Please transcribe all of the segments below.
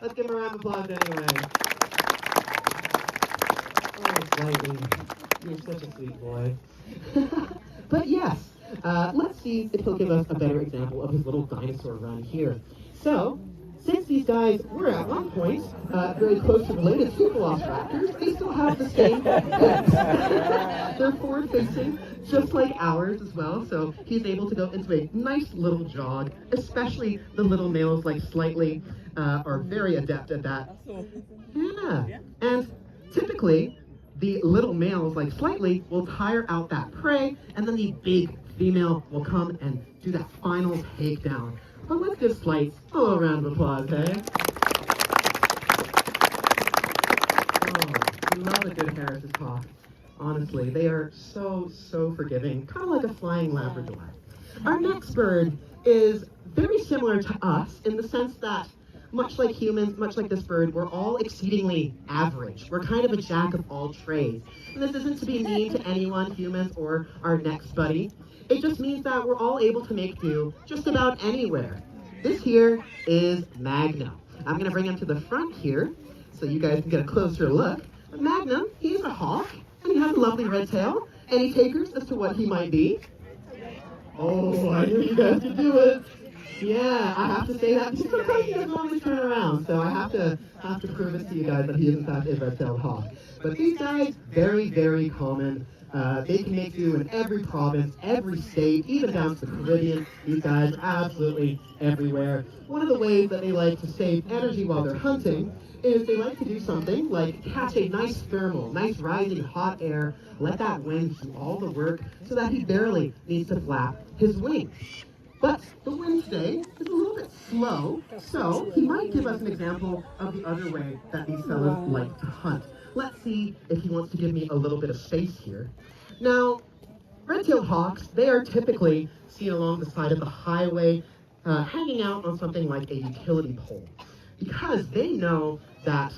Let's give him a round of applause anyway. Oh, Slightly, you're such a sweet boy. But yes, let's see if he'll give us a better example of his little dinosaur run here. So, since these guys were at one point very closely related to velociraptors, they still have the same legs. They're forward-facing, just like ours as well, so he's able to go into a nice little jog, especially the little males like Slightly are very adept at that. Yeah, and typically, the little males like Slightly will tire out that prey, and then the big female will come and do that final takedown. But let's give Slight a little round of applause, hey? Oh, we love a good Harris's talk. Honestly, they are so forgiving, kind of like a flying Labrador. Our next bird is very similar to us in the sense that, much like humans, much like this bird, we're all exceedingly average. We're kind of a jack of all trades. And this isn't to be mean to anyone, humans or our next buddy. It just means that we're all able to make do just about anywhere. This here is Magnum. I'm going to bring him to the front here so you guys can get a closer look. But Magnum, he's a hawk, and he has a lovely red tail. Any takers as to what he might be? Oh, I knew you guys could do it. Yeah, I have to say that because sometimes he doesn't always turn around, so I have to prove it to you guys that he is in fact a red-tailed hawk. But these guys, very common. They can make do in every province, every state, even down to the Caribbean. These guys are absolutely everywhere. One of the ways that they like to save energy while they're hunting is they like to do something like catch a nice thermal, nice rising hot air, let that wind do all the work so that he barely needs to flap his wings. But the wind today is a little bit slow, so he might give us an example of the other way that these fellas like to hunt. Let's see if he wants to give me a little bit of space here. Now, red-tailed hawks, they are typically seen along the side of the highway, hanging out on something like a utility pole, because they know that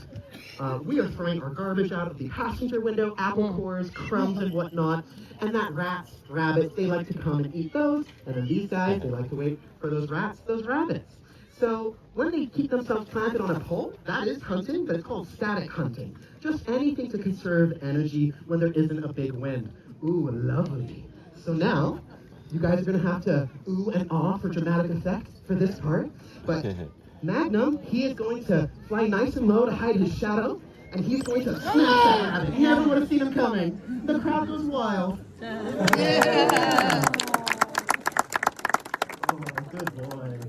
we are throwing our garbage out of the passenger window, apple cores, crumbs, and whatnot, and that rats, rabbits, they like to come and eat those, and then these guys, they like to wait for those rats, those rabbits. So when they keep themselves planted on a pole, that is hunting, but it's called static hunting. Just anything to conserve energy when there isn't a big wind. Ooh, lovely. So now, you guys are going to have to ooh and ah for dramatic effect for this part, but Magnum, he is going to fly nice and low to hide his shadow, and he's going to snatch that rabbit. You never would have seen him coming. The crowd goes wild. Yeah! Oh, good boy.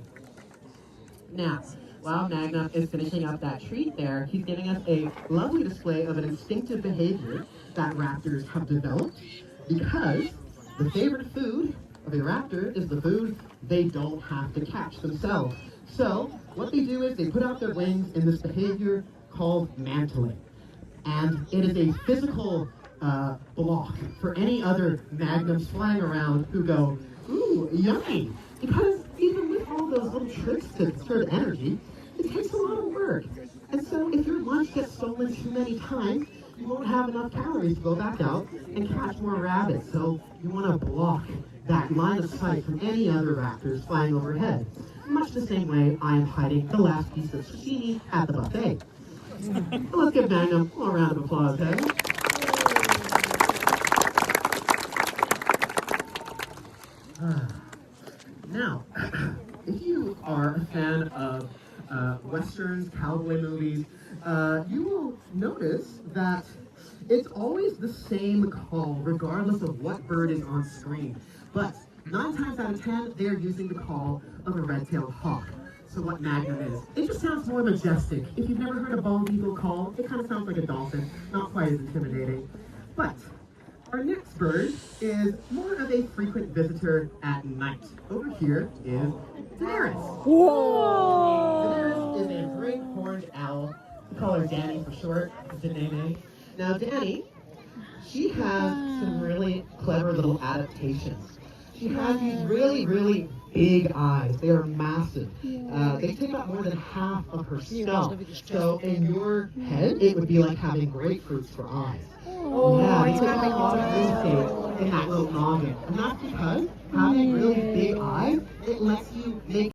Now, while Magnum is finishing up that treat there, he's giving us a lovely display of an instinctive behavior that raptors have developed, because the favorite food of a raptor is the food they don't have to catch themselves. So, what they do is they put out their wings in this behavior called mantling. And it is a physical block for any other magnums flying around who go, ooh, yummy. Because even with all those little tricks to conserve energy, it takes a lot of work. And so if your lunch gets stolen too many times, you won't have enough calories to go back out and catch more rabbits. So you want to block that line of sight from any other raptors flying overhead. Much the same way I am hiding the last piece of sashimi at the buffet. So let's give Magnum a little round of applause, hey? Now, if you are a fan of westerns, cowboy movies, you will notice that it's always the same call, regardless of what bird is on screen. But 9 times out of 10, they're using the call of a red-tailed hawk. So what Magnum is, it just sounds more majestic. If you've never heard a bald eagle call, it kind of sounds like a dolphin, not quite as intimidating. But our next bird is more of a frequent visitor at night. Over here is Daenerys. Whoa! Daenerys is a great horned owl. We call her Danny for short, it's a name. Now Danny, she has some really clever little adaptations. She has these really big eyes. They are massive. They take up more than half of her skull. So in your head, it would be like having grapefruits for eyes. Oh, yeah, they take up a lot of real estate in that little noggin. And that's because having really big eyes, it lets you make